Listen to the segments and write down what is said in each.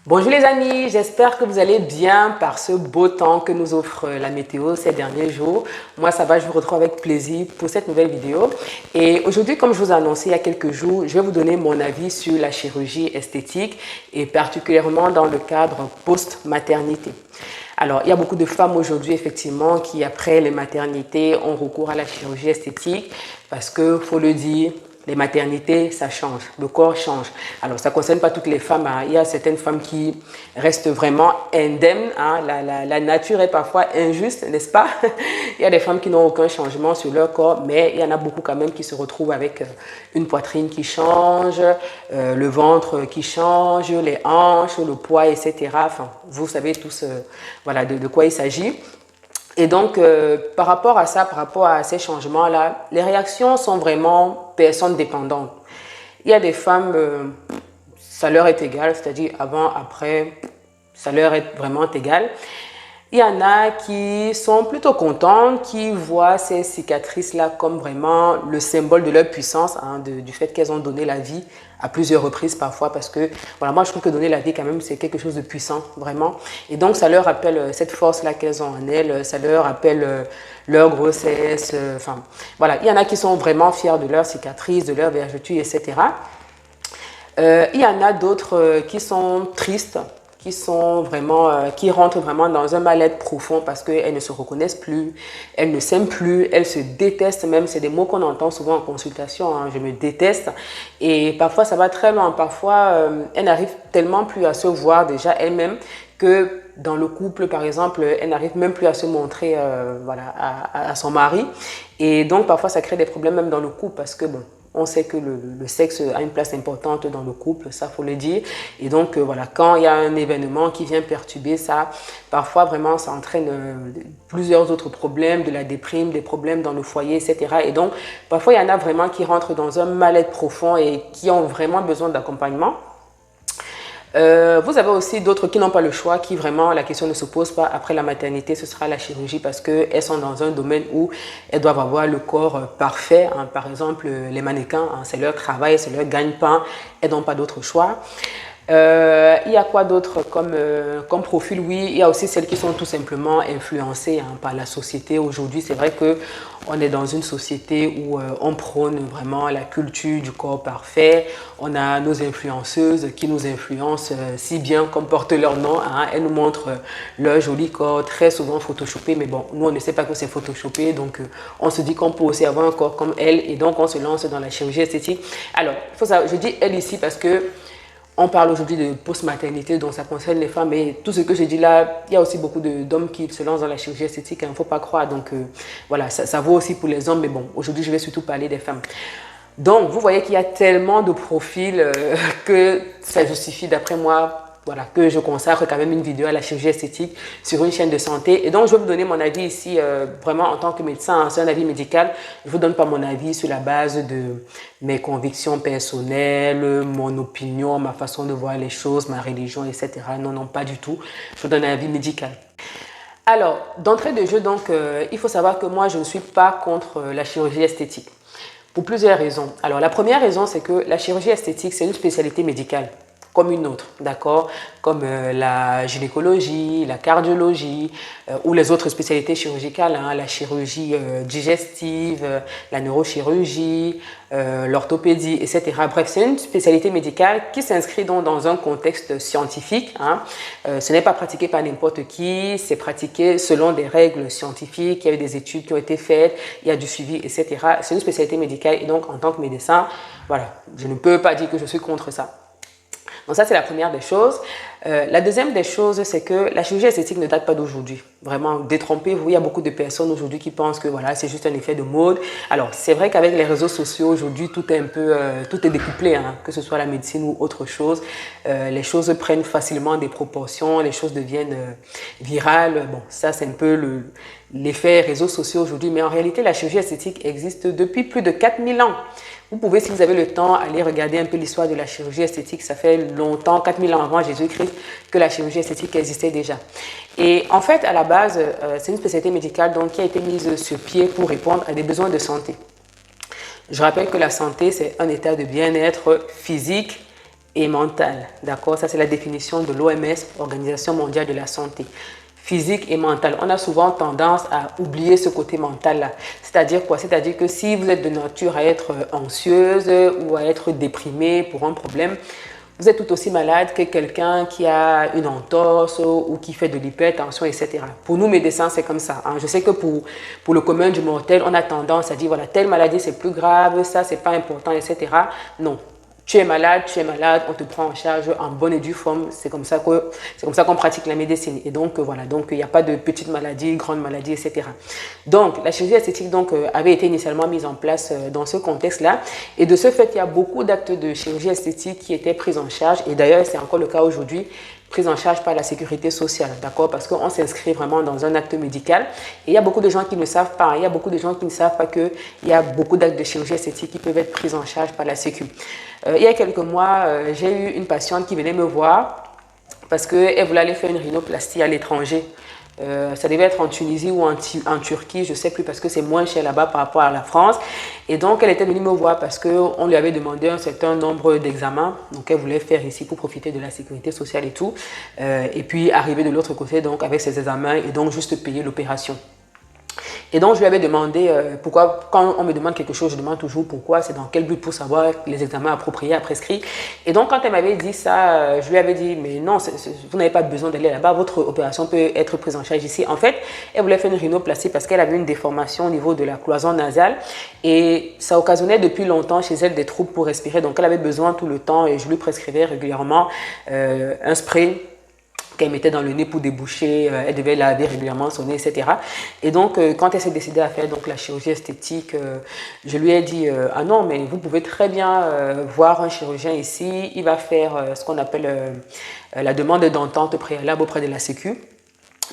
Bonjour les amis, j'espère que vous allez bien par ce beau temps que nous offre la météo ces derniers jours. Moi ça va, je vous retrouve avec plaisir pour cette nouvelle vidéo. Et aujourd'hui, comme je vous ai annoncé il y a quelques jours, je vais vous donner mon avis sur la chirurgie esthétique et particulièrement dans le cadre post-maternité. Alors, il y a beaucoup de femmes aujourd'hui, effectivement, qui, après les maternités, ont recours à la chirurgie esthétique parce que, faut le dire, les maternités, ça change, le corps change. Alors, ça ne concerne pas toutes les femmes, hein. Il y a certaines femmes qui restent vraiment indemnes, hein. La nature est parfois injuste, n'est-ce pas? Il y a des femmes qui n'ont aucun changement sur leur corps, mais il y en a beaucoup quand même qui se retrouvent avec une poitrine qui change, le ventre qui change, les hanches, le poids, etc. Enfin, vous savez tous voilà, de quoi il s'agit. Et donc, par rapport à ça, par rapport à ces changements-là, les réactions sont vraiment personnes dépendantes. Il y a des femmes, ça leur est égal, c'est-à-dire avant, après, ça leur est vraiment égal. Il y en a qui sont plutôt contents, qui voient ces cicatrices-là comme vraiment le symbole de leur puissance, hein, du fait qu'elles ont donné la vie à plusieurs reprises parfois, parce que voilà, moi je trouve que donner la vie quand même c'est quelque chose de puissant, vraiment. Et donc ça leur rappelle cette force-là qu'elles ont en elles, ça leur rappelle leur grossesse, enfin voilà. Il y en a qui sont vraiment fiers de leurs cicatrices, de leurs vergetures, etc. Il y en a d'autres qui sont tristes, qui rentrent vraiment dans un mal-être profond parce qu'elles ne se reconnaissent plus, elles ne s'aiment plus, elles se détestent même. C'est des mots qu'on entend souvent en consultation, hein, je me déteste. Et parfois, ça va très loin. Parfois, elles n'arrivent tellement plus à se voir déjà elles-mêmes que dans le couple, par exemple, elle n'arrive même plus à se montrer voilà, à son mari. Et donc, parfois, ça crée des problèmes même dans le couple parce que, bon, on sait que le sexe a une place importante dans le couple, ça faut le dire. Et donc, voilà, quand il y a un événement qui vient perturber ça, parfois vraiment ça entraîne plusieurs autres problèmes, de la déprime, des problèmes dans le foyer, etc. Et donc, parfois il y en a vraiment qui rentrent dans un mal-être profond et qui ont vraiment besoin d'accompagnement. Vous avez aussi d'autres qui n'ont pas le choix, qui vraiment, la question ne se pose pas. Après la maternité, ce sera la chirurgie parce qu'elles sont dans un domaine où elles doivent avoir le corps parfait. Hein. Par exemple, les mannequins, hein, c'est leur travail, c'est leur gagne-pain. Elles n'ont pas d'autre choix. Il y a quoi d'autre comme profil? Oui, il y a aussi celles qui sont tout simplement influencées hein, par la société. Aujourd'hui, c'est vrai qu'on est dans une société où on prône vraiment la culture du corps parfait. On a nos influenceuses qui nous influencent si bien comme porte leur nom. Hein. Elles nous montrent leur joli corps, très souvent photoshopé. Mais bon, nous, on ne sait pas que c'est photoshopé. Donc, on se dit qu'on peut aussi avoir un corps comme elle. Et donc, on se lance dans la chirurgie esthétique. Alors, il faut savoir, je dis elle ici parce que on parle aujourd'hui de post-maternité, donc ça concerne les femmes. Et tout ce que je dis là, il y a aussi beaucoup d'hommes qui se lancent dans la chirurgie esthétique, il ne faut pas croire. Donc voilà, ça vaut aussi pour les hommes. Mais bon, aujourd'hui, je vais surtout parler des femmes. Donc, vous voyez qu'il y a tellement de profils que ça justifie, d'après moi, voilà, que je consacre quand même une vidéo à la chirurgie esthétique sur une chaîne de santé. Et donc, je vais vous donner mon avis ici, vraiment en tant que médecin, hein, c'est un avis médical. Je ne vous donne pas mon avis sur la base de mes convictions personnelles, mon opinion, ma façon de voir les choses, ma religion, etc. Non, non, pas du tout. Je vous donne un avis médical. Alors, d'entrée de jeu, donc, il faut savoir que moi, je ne suis pas contre la chirurgie esthétique. Pour plusieurs raisons. Alors, la première raison, c'est que la chirurgie esthétique, c'est une spécialité médicale, comme une autre, d'accord? Comme la gynécologie, la cardiologie ou les autres spécialités chirurgicales, hein, la chirurgie digestive, la neurochirurgie, l'orthopédie, etc. Bref, c'est une spécialité médicale qui s'inscrit donc dans un contexte scientifique. Hein. Ce n'est pas pratiqué par n'importe qui, c'est pratiqué selon des règles scientifiques, il y a eu des études qui ont été faites, il y a du suivi, etc. C'est une spécialité médicale et donc en tant que médecin, voilà, je ne peux pas dire que je suis contre ça. Donc ça, c'est la première des choses. La deuxième des choses, c'est que la chirurgie esthétique ne date pas d'aujourd'hui. Vraiment, détrompez-vous, il y a beaucoup de personnes aujourd'hui qui pensent que voilà, c'est juste un effet de mode. Alors, c'est vrai qu'avec les réseaux sociaux, aujourd'hui, tout est un peu, tout est découplé, hein, que ce soit la médecine ou autre chose. Les choses prennent facilement des proportions, les choses deviennent virales. Bon, ça, c'est un peu l'effet réseaux sociaux aujourd'hui. Mais en réalité, la chirurgie esthétique existe depuis plus de 4000 ans. Vous pouvez, si vous avez le temps, aller regarder un peu l'histoire de la chirurgie esthétique. Ça fait longtemps, 4000 ans avant Jésus-Christ, que la chirurgie esthétique existait déjà. Et en fait, à la base, c'est une spécialité médicale donc, qui a été mise sur pied pour répondre à des besoins de santé. Je rappelle que la santé, c'est un état de bien-être physique et mentale. D'accord? Ça, c'est la définition de l'OMS, Organisation mondiale de la santé. Physique et mentale. On a souvent tendance à oublier ce côté mental-là. C'est-à-dire quoi? C'est-à-dire que si vous êtes de nature à être anxieuse ou à être déprimé pour un problème, vous êtes tout aussi malade que quelqu'un qui a une entorse ou qui fait de l'hypertension, etc. Pour nous, médecins, c'est comme ça. Hein. Je sais que pour le commun du mortel, on a tendance à dire, voilà, telle maladie, c'est plus grave, ça, c'est pas important, etc. Non. Tu es malade, on te prend en charge en bonne et due forme. C'est comme ça qu'on pratique la médecine. Et donc, voilà, donc il n'y a pas de petites maladies, grandes maladies, etc. Donc, la chirurgie esthétique avait été initialement mise en place dans ce contexte-là. Et de ce fait, il y a beaucoup d'actes de chirurgie esthétique qui étaient pris en charge. Et d'ailleurs, c'est encore le cas aujourd'hui, prise en charge par la sécurité sociale, d'accord? Parce qu'on s'inscrit vraiment dans un acte médical. Et il y a beaucoup de gens qui ne savent pas, il y a beaucoup de gens qui ne savent pas qu'il y a beaucoup d'actes de chirurgie esthétique qui peuvent être pris en charge par la Sécu. Il y a quelques mois, j'ai eu une patiente qui venait me voir parce qu'elle voulait aller faire une rhinoplastie à l'étranger. Ça devait être en Tunisie ou en Turquie, je ne sais plus, parce que c'est moins cher là-bas par rapport à la France. Et donc, elle était venue me voir parce qu'on lui avait demandé un certain nombre d'examens. Donc, elle voulait faire ici pour profiter de la sécurité sociale et tout. Et puis, arriver de l'autre côté donc avec ses examens et donc juste payer l'opération. Et donc, je lui avais demandé pourquoi, quand on me demande quelque chose, je demande toujours pourquoi, c'est dans quel but pour savoir les examens appropriés à prescrire. Et donc, quand elle m'avait dit ça, je lui avais dit, mais non, vous n'avez pas besoin d'aller là-bas, votre opération peut être prise en charge ici. En fait, elle voulait faire une rhinoplastie parce qu'elle avait une déformation au niveau de la cloison nasale et ça occasionnait depuis longtemps chez elle des troubles pour respirer. Donc, elle avait besoin tout le temps et je lui prescrivais régulièrement un spray qu'elle mettait dans le nez pour déboucher, elle devait laver régulièrement son nez, etc. Et donc, quand elle s'est décidée à faire donc, la chirurgie esthétique, je lui ai dit ah non, mais vous pouvez très bien voir un chirurgien ici, il va faire ce qu'on appelle la demande d'entente préalable auprès de la Sécu,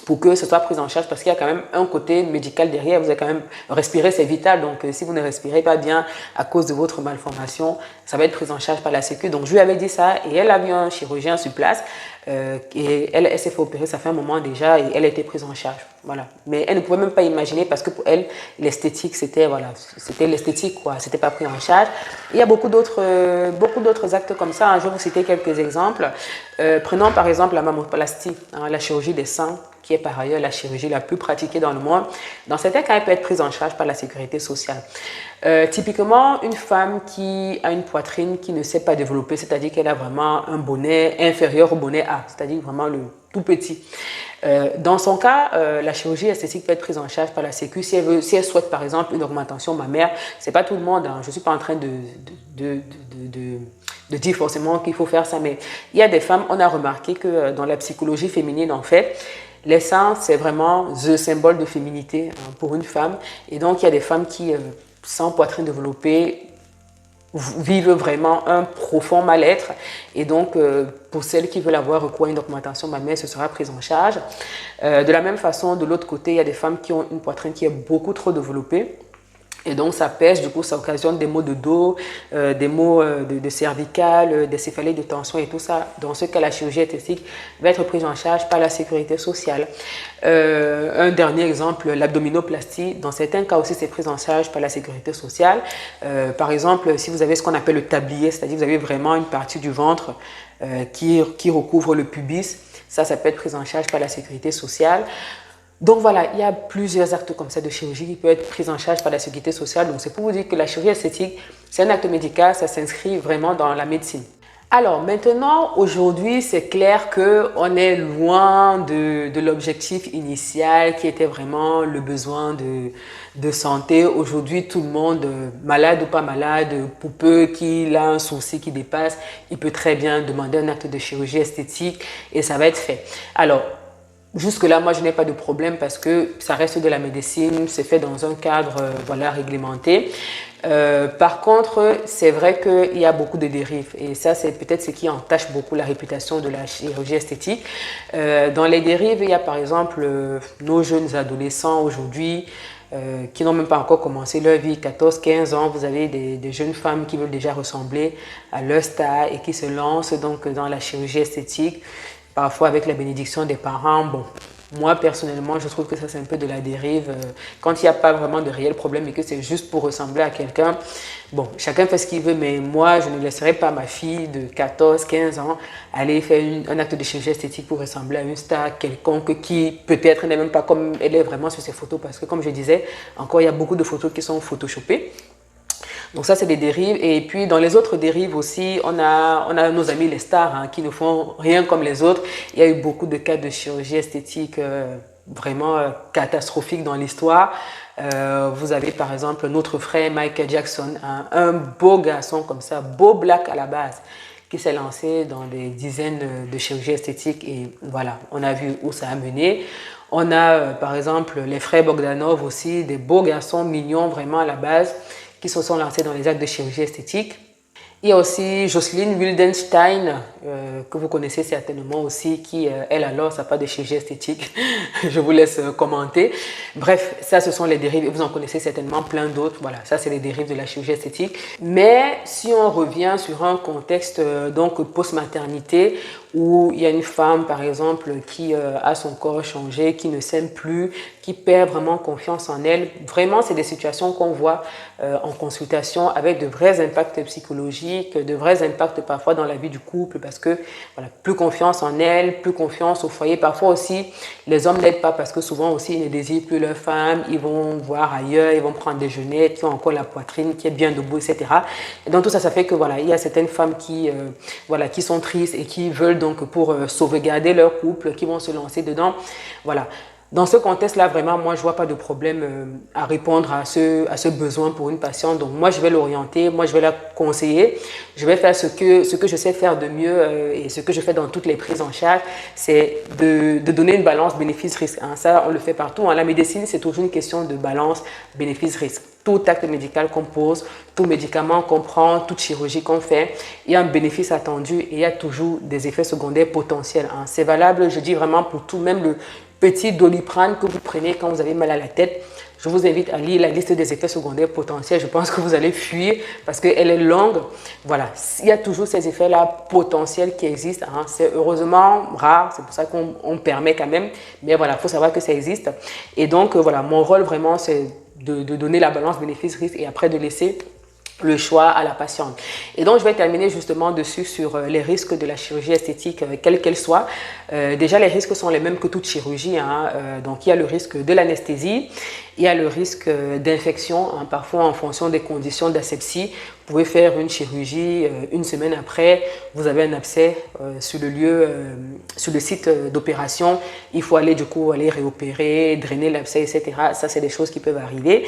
pour que ce soit pris en charge parce qu'il y a quand même un côté médical derrière. Vous avez quand même respirer, c'est vital. Donc, si vous ne respirez pas bien à cause de votre malformation, ça va être pris en charge par la Sécu. Donc, je lui avais dit ça et elle a vu un chirurgien sur place et elle s'est fait opérer, ça fait un moment déjà et elle a été prise en charge. Voilà. Mais elle ne pouvait même pas imaginer parce que pour elle, l'esthétique, c'était voilà, c'était l'esthétique, quoi. C'était pas pris en charge. Il y a beaucoup d'autres actes comme ça. Je vais vous citer quelques exemples. Prenons par exemple la mammoplastie, hein, la chirurgie des seins, qui est par ailleurs la chirurgie la plus pratiquée dans le monde. Dans certains cas, elle peut être prise en charge par la sécurité sociale. Typiquement, une femme qui a une poitrine qui ne s'est pas développée, c'est-à-dire qu'elle a vraiment un bonnet inférieur au bonnet A, c'est-à-dire vraiment le tout petit. Dans son cas, la chirurgie esthétique peut être prise en charge par la Sécu si elle souhaite par exemple une augmentation mammaire. C'est pas tout le monde, hein. Je ne suis pas en train de dire forcément qu'il faut faire ça, mais il y a des femmes, on a remarqué que dans la psychologie féminine, en fait, les seins, c'est vraiment le symbole de féminité hein, pour une femme. Et donc, il y a des femmes qui, sans poitrine développée, vivent vraiment un profond mal-être. Et donc, pour celles qui veulent avoir recours à une augmentation mammaire, ce sera prise en charge. De la même façon, de l'autre côté, il y a des femmes qui ont une poitrine qui est beaucoup trop développée. Et donc, ça pèse, du coup, ça occasionne des maux de dos, des maux de cervicales, des céphalées de tension et tout ça. Dans ce cas, la chirurgie esthétique va être prise en charge par la sécurité sociale. Un dernier exemple, l'abdominoplastie. Dans certains cas aussi, c'est prise en charge par la sécurité sociale. Par exemple, si vous avez ce qu'on appelle le tablier, c'est-à-dire que vous avez vraiment une partie du ventre qui recouvre le pubis, ça peut être prise en charge par la sécurité sociale. Donc voilà, il y a plusieurs actes comme ça de chirurgie qui peuvent être pris en charge par la sécurité sociale. Donc c'est pour vous dire que la chirurgie esthétique, c'est un acte médical, ça s'inscrit vraiment dans la médecine. Alors maintenant, aujourd'hui, c'est clair qu'on est loin de l'objectif initial qui était vraiment le besoin de santé. Aujourd'hui, tout le monde, malade ou pas malade, pour peu qu'il a un souci qui dépasse, il peut très bien demander un acte de chirurgie esthétique et ça va être fait. Alors, jusque-là, moi, je n'ai pas de problème parce que ça reste de la médecine, c'est fait dans un cadre voilà, réglementé. Par contre, c'est vrai qu'il y a beaucoup de dérives et ça, c'est peut-être ce qui entache beaucoup la réputation de la chirurgie esthétique. Dans les dérives, il y a par exemple nos jeunes adolescents aujourd'hui qui n'ont même pas encore commencé leur vie, 14-15 ans. Vous avez des jeunes femmes qui veulent déjà ressembler à leur star et qui se lancent donc dans la chirurgie esthétique. Parfois avec la bénédiction des parents, bon, Moi, personnellement, je trouve que ça, c'est un peu de la dérive. Quand il n'y a pas vraiment de réel problème et que c'est juste pour ressembler à quelqu'un, bon, chacun fait ce qu'il veut, mais moi, je ne laisserai pas ma fille de 14, 15 ans aller faire un acte de chirurgie esthétique pour ressembler à une star quelconque qui peut-être n'est même pas comme elle est vraiment sur ses photos. Parce que, comme je disais, encore, il y a beaucoup de photos qui sont photoshopées. Donc ça, c'est des dérives. Et puis, dans les autres dérives aussi, on a nos amis les stars qui ne font rien comme les autres. Il y a eu beaucoup de cas de chirurgie esthétique vraiment catastrophiques dans l'histoire. Vous avez par exemple notre frère Michael Jackson, un beau garçon comme ça, beau black à la base, qui s'est lancé dans des dizaines de chirurgies esthétiques et voilà, on a vu où ça a mené. On a par exemple les frères Bogdanov aussi, des beaux garçons mignons vraiment à la base, qui se sont lancés dans les actes de chirurgie esthétique. Il y a aussi Jocelyne Wildenstein, que vous connaissez certainement aussi, qui, elle alors, ça n'a pas de chirurgie esthétique. Je vous laisse commenter. Bref, ça, ce sont les dérives. Vous en connaissez certainement plein d'autres. Voilà, ça, c'est les dérives de la chirurgie esthétique. Mais si on revient sur un contexte donc post-maternité, où il y a une femme, par exemple, qui a son corps changé, qui ne s'aime plus, qui perd vraiment confiance en elle. Vraiment, c'est des situations qu'on voit en consultation avec de vrais impacts psychologiques, de vrais impacts parfois dans la vie du couple parce que voilà, plus confiance en elle, plus confiance au foyer. Parfois aussi, les hommes n'aident pas parce que souvent aussi, ils ne désirent plus leur femme, ils vont voir ailleurs, ils vont prendre des jeunettes qui ont encore la poitrine qui est bien debout, etc. Et donc tout ça, ça fait que voilà, il y a certaines femmes qui, voilà, qui sont tristes et qui veulent donc pour sauvegarder leur couple, qui vont se lancer dedans. Voilà. Dans ce contexte-là, vraiment, moi, je ne vois pas de problème à répondre à ce besoin pour une patiente. Donc, moi, je vais l'orienter, moi, je vais la conseiller. Je vais faire ce que je sais faire de mieux et ce que je fais dans toutes les prises en charge, c'est de donner une balance bénéfice-risque. Hein. Ça, on le fait partout. Hein. La médecine, c'est toujours une question de balance bénéfice-risque. Tout acte médical qu'on pose, tout médicament qu'on prend, toute chirurgie qu'on fait, il y a un bénéfice attendu et il y a toujours des effets secondaires potentiels. Hein. C'est valable, je dis vraiment pour tout, même le petit Doliprane que vous prenez quand vous avez mal à la tête. Je vous invite à lire la liste des effets secondaires potentiels. Je pense que vous allez fuir parce qu'elle est longue. Voilà, il y a toujours ces effets-là potentiels qui existent. Hein. C'est heureusement rare, c'est pour ça qu'on permet quand même. Mais voilà, il faut savoir que ça existe. Et donc, voilà, mon rôle vraiment, c'est de donner la balance bénéfice-risque et après de laisser le choix à la patiente. Et donc, je vais terminer justement dessus sur les risques de la chirurgie esthétique, quelle qu'elle soit. Déjà, les risques sont les mêmes que toute chirurgie. Hein. Donc, il y a le risque de l'anesthésie, il y a le risque d'infection. Hein. Parfois, en fonction des conditions d'asepsie, vous pouvez faire une chirurgie, une semaine après, vous avez un abcès sur le lieu, sur le site d'opération. Il faut aller du coup aller réopérer, drainer l'abcès, etc. Ça, c'est des choses qui peuvent arriver.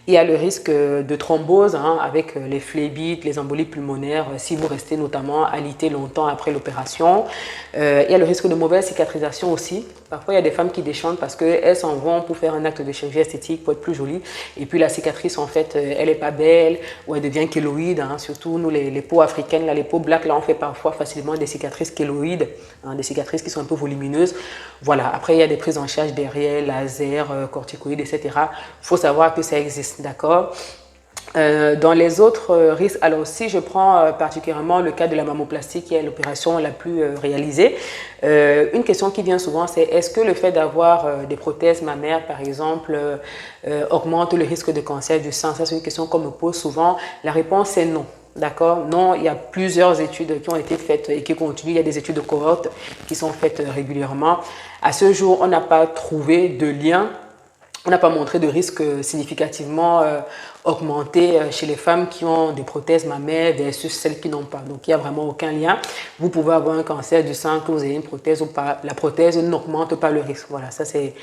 Il y a le risque de thrombose hein, avec les phlébites, les embolies pulmonaires, si vous restez notamment alité longtemps après l'opération. Il y a le risque de mauvaise cicatrisation aussi. Parfois, il y a des femmes qui déchantent parce qu'elles s'en vont pour faire un acte de chirurgie esthétique pour être plus jolie. Et puis, la cicatrice, en fait, elle n'est pas belle ou elle devient kéloïde. Hein. Surtout, nous, les peaux africaines, là, les peaux black, là, on fait parfois facilement des cicatrices kéloïdes, hein, des cicatrices qui sont un peu volumineuses. Voilà. Après, il y a des prises en charge derrière, laser, corticoïdes, etc. Il faut savoir que ça existe, d'accord? Dans les autres risques, alors si je prends particulièrement le cas de la mammoplastie qui est l'opération la plus réalisée, une question qui vient souvent c'est est-ce que le fait d'avoir des prothèses mammaires par exemple augmente le risque de cancer du sein? Ça c'est une question qu'on me pose souvent. La réponse est non. D'accord? Non, il y a plusieurs études qui ont été faites et qui continuent. Il y a des études de cohorte qui sont faites régulièrement. À ce jour, on n'a pas trouvé de lien. On n'a pas montré de risque significativement augmenté chez les femmes qui ont des prothèses mammaires versus celles qui n'ont pas. Donc, il n'y a vraiment aucun lien. Vous pouvez avoir un cancer du sein, que vous ayez une prothèse ou pas. La prothèse n'augmente pas le risque. Voilà, ça c'est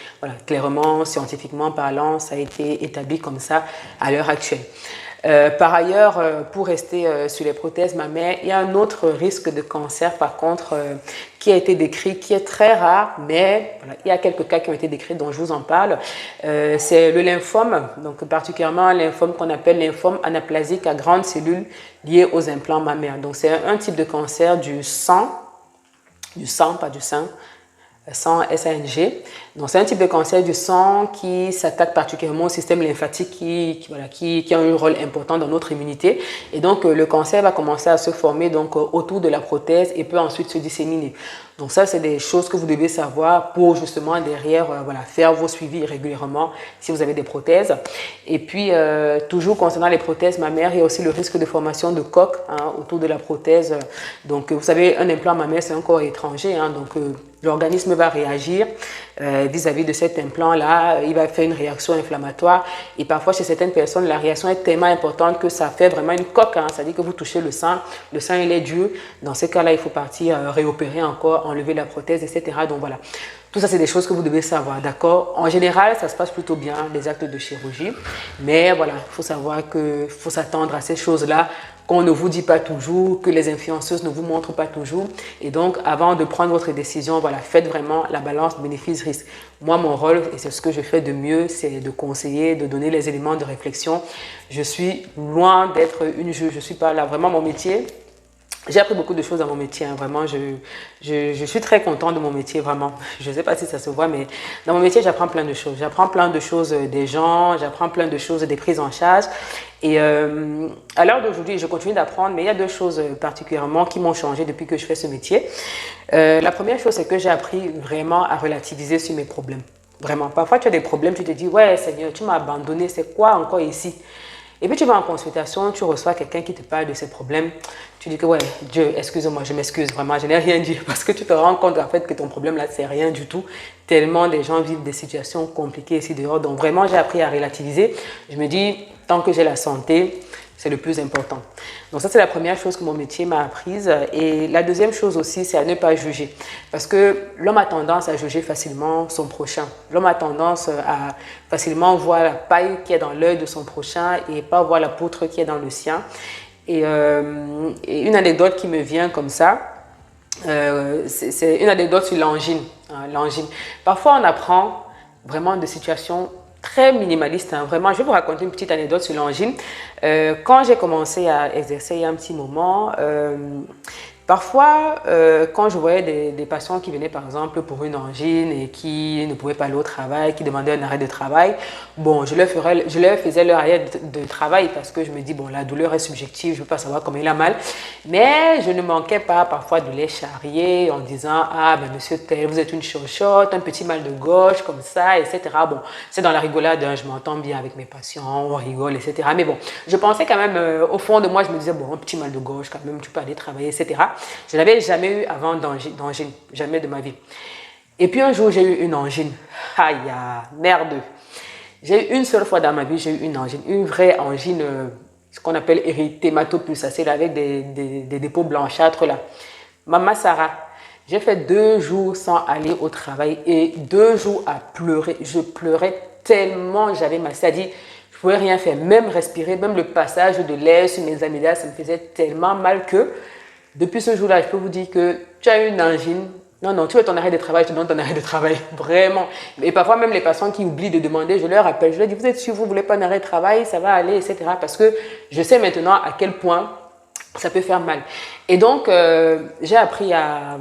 clairement, scientifiquement parlant, ça a été établi comme ça à l'heure actuelle. Par ailleurs, pour rester sur les prothèses mammaires, il y a un autre risque de cancer par contre qui a été décrit, qui est très rare, mais voilà, il y a quelques cas qui ont été décrits dont je vous en parle. C'est le lymphome, donc particulièrement un lymphome qu'on appelle lymphome anaplasique à grandes cellules liées aux implants mammaires. Donc c'est un type de cancer du sang, pas du sein, sang SANG. Donc, c'est un type de cancer du sang qui s'attaque particulièrement au système lymphatique qui a un rôle important dans notre immunité. Et donc, le cancer va commencer à se former donc, autour de la prothèse et peut ensuite se disséminer. Donc ça, c'est des choses que vous devez savoir pour justement derrière faire vos suivis régulièrement si vous avez des prothèses. Et puis, toujours concernant les prothèses mammaires, il y a aussi le risque de formation de coques autour de la prothèse. Donc, vous savez, un implant mammaire, c'est un corps étranger. Donc, l'organisme va réagir vis-à-vis de cet implant-là. Il va faire une réaction inflammatoire. Et parfois, chez certaines personnes, la réaction est tellement importante que ça fait vraiment une coque. C'est-à-dire que vous touchez le sang, il est dur. Dans ce cas-là, il faut partir réopérer encore, enlever la prothèse, etc. Donc voilà, tout ça, c'est des choses que vous devez savoir, d'accord? En général, ça se passe plutôt bien, les actes de chirurgie. Mais voilà, il faut savoir qu'il faut s'attendre à ces choses-là qu'on ne vous dit pas toujours, que les influenceuses ne vous montrent pas toujours. Et donc, avant de prendre votre décision, voilà, faites vraiment la balance bénéfice-risque. Moi, mon rôle, et c'est ce que je fais de mieux, c'est de conseiller, de donner les éléments de réflexion. Je suis loin d'être une juge. Je ne suis pas là. Vraiment, mon métier, j'ai appris beaucoup de choses dans mon métier. Vraiment, je suis très contente de mon métier, vraiment. Je ne sais pas si ça se voit, mais dans mon métier, j'apprends plein de choses. J'apprends plein de choses des gens, j'apprends plein de choses des prises en charge. Et à l'heure d'aujourd'hui, je continue d'apprendre, mais il y a deux choses particulièrement qui m'ont changé depuis que je fais ce métier. La première chose, c'est que j'ai appris vraiment à relativiser sur mes problèmes. Vraiment. Parfois, tu as des problèmes, tu te dis, ouais, Seigneur, tu m'as abandonné, c'est quoi encore ici? Et puis tu vas en consultation, tu reçois quelqu'un qui te parle de ses problèmes. Tu dis que ouais, Dieu, excuse-moi, je m'excuse vraiment, je n'ai rien dit. Parce que tu te rends compte en fait que ton problème là, c'est rien du tout. Tellement des gens vivent des situations compliquées ici dehors. Donc vraiment, j'ai appris à relativiser. Je me dis, tant que j'ai la santé, c'est le plus important. Donc ça, c'est la première chose que mon métier m'a apprise. Et la deuxième chose aussi, c'est à ne pas juger. Parce que l'homme a tendance à juger facilement son prochain. L'homme a tendance à facilement voir la paille qui est dans l'œil de son prochain et pas voir la poutre qui est dans le sien. Et une anecdote qui me vient comme ça, c'est une anecdote sur l'angine. L'angine. Parfois, on apprend vraiment de situations très minimaliste, vraiment. Je vais vous raconter une petite anecdote sur l'angine. Quand j'ai commencé à exercer il y a un petit moment, parfois, quand je voyais des patients qui venaient par exemple pour une angine et qui ne pouvaient pas aller au travail, qui demandaient un arrêt de travail, bon, je leur faisais leur arrêt de travail parce que je me dis, bon, la douleur est subjective, je ne veux pas savoir comment il a mal. Mais je ne manquais pas parfois de les charrier en disant, ah, ben monsieur tel, vous êtes une chochotte, un petit mal de gauche, comme ça, etc. Bon, c'est dans la rigolade, je m'entends bien avec mes patients, on rigole, etc. Mais bon, je pensais quand même, au fond de moi, je me disais, bon, un petit mal de gauche, quand même, tu peux aller travailler, etc. Je n'avais jamais eu avant d'angine, jamais de ma vie. Et puis un jour, j'ai eu une angine. Aïe, merde. J'ai eu une seule fois dans ma vie, j'ai eu une angine, une vraie angine, ce qu'on appelle érythématopulsacée, avec des dépôts blanchâtres là. Maman Sarah, j'ai fait 2 jours sans aller au travail et 2 jours à pleurer. Je pleurais tellement, j'avais mal. C'est-à-dire, je ne pouvais rien faire, même respirer, même le passage de l'air sur mes amygdales, ça me faisait tellement mal que depuis ce jour-là, je peux vous dire que tu as une angine. Non, tu veux ton arrêt de travail, je te donne ton arrêt de travail, vraiment. Et parfois même les patients qui oublient de demander, je leur rappelle, je leur dis, vous êtes sûr, vous ne voulez pas un arrêt de travail, ça va aller, etc. Parce que je sais maintenant à quel point ça peut faire mal. Et donc, j'ai appris à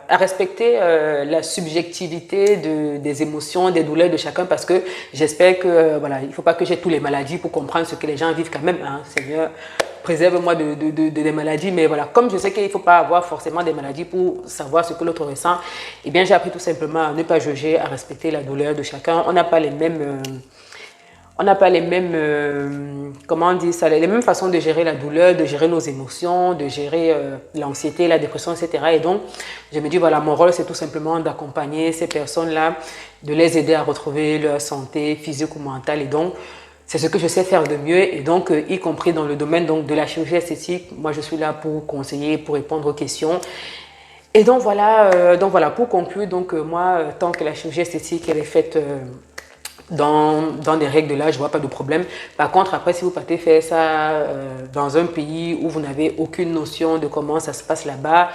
respecter la subjectivité des émotions, des douleurs de chacun parce que j'espère que, il ne faut pas que j'ai tous les maladies pour comprendre ce que les gens vivent quand même. Seigneur, préserve-moi des maladies. Mais voilà, comme je sais qu'il ne faut pas avoir forcément des maladies pour savoir ce que l'autre ressent, eh bien, j'ai appris tout simplement à ne pas juger, à respecter la douleur de chacun. On n'a pas les mêmes... comment on dit ça, les mêmes façons de gérer la douleur, de gérer nos émotions, de gérer l'anxiété, la dépression, etc. Et donc, je me dis, voilà, mon rôle, c'est tout simplement d'accompagner ces personnes-là, de les aider à retrouver leur santé physique ou mentale. Et donc, c'est ce que je sais faire de mieux. Et donc, y compris dans le domaine de la chirurgie esthétique, moi, je suis là pour conseiller, pour répondre aux questions. Et donc, voilà, pour conclure, moi, tant que la chirurgie esthétique, elle est faite... Dans des règles de l'âge, je ne vois pas de problème. Par contre, après, si vous partez faire ça dans un pays où vous n'avez aucune notion de comment ça se passe là-bas,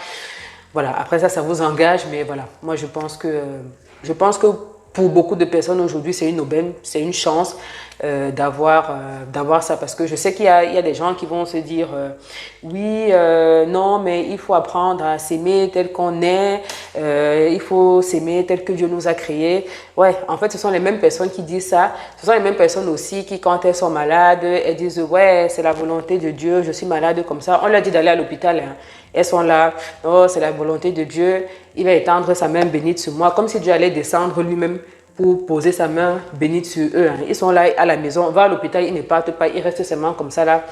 voilà, après ça vous engage. Mais voilà, moi, je pense que pour beaucoup de personnes aujourd'hui, c'est une aubaine, c'est une chance d'avoir ça, parce que je sais qu'il y a des gens qui vont se dire oui, non, mais il faut apprendre à s'aimer tel qu'on est, il faut s'aimer tel que Dieu nous a créés. Ouais, en fait, ce sont les mêmes personnes qui disent ça. Ce sont les mêmes personnes aussi qui, quand elles sont malades, elles disent ouais, c'est la volonté de Dieu, je suis malade comme ça. On leur dit d'aller à l'hôpital, hein. Elles sont là, oh, c'est la volonté de Dieu, il va étendre sa main bénite sur moi, comme si Dieu allait descendre lui-même pour poser sa main bénite sur eux, hein. Ils sont là à la maison, on va à l'hôpital, ils ne partent pas, ils restent seulement comme ça là.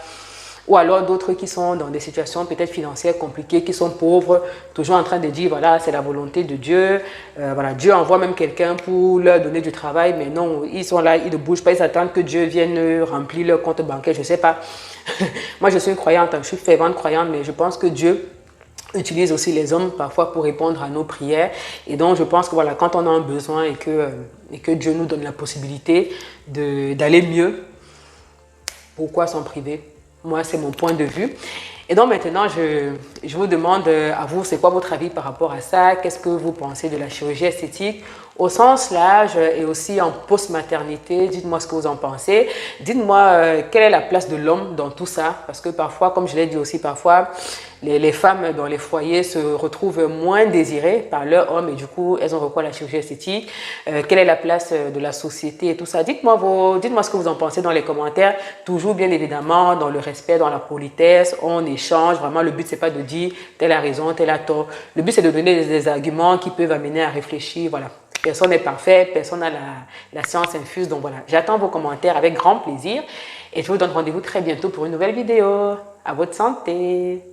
Ou alors d'autres qui sont dans des situations peut-être financières compliquées, qui sont pauvres, toujours en train de dire, voilà, c'est la volonté de Dieu. Voilà, Dieu envoie même quelqu'un pour leur donner du travail, mais non, ils sont là, ils ne bougent pas, ils attendent que Dieu vienne remplir leur compte bancaire, je ne sais pas. Moi, je suis une croyante, je suis fervente croyante, mais je pense que Dieu utilise aussi les hommes parfois pour répondre à nos prières. Et donc, je pense que voilà, quand on a un besoin et que Dieu nous donne la possibilité d'aller mieux, pourquoi s'en priver? Moi, c'est mon point de vue. Et donc maintenant, je vous demande à vous, c'est quoi votre avis par rapport à ça? Qu'est-ce que vous pensez de la chirurgie esthétique au sens large et aussi en post-maternité? Dites-moi ce que vous en pensez. Dites-moi quelle est la place de l'homme dans tout ça? Parce que parfois, comme je l'ai dit aussi, parfois, les femmes dans les foyers se retrouvent moins désirées par leur homme et du coup, elles ont recours à la chirurgie esthétique. Quelle est la place de la société et tout ça? Dites-moi ce que vous en pensez dans les commentaires. Toujours, bien évidemment, dans le respect, dans la politesse. On échange. Vraiment, le but, c'est pas de dire telle a raison, telle a tort. Le but, c'est de donner des arguments qui peuvent amener à réfléchir. Voilà. Personne n'est parfait, personne n'a la science infuse. Donc voilà, j'attends vos commentaires avec grand plaisir. Et je vous donne rendez-vous très bientôt pour une nouvelle vidéo. À votre santé!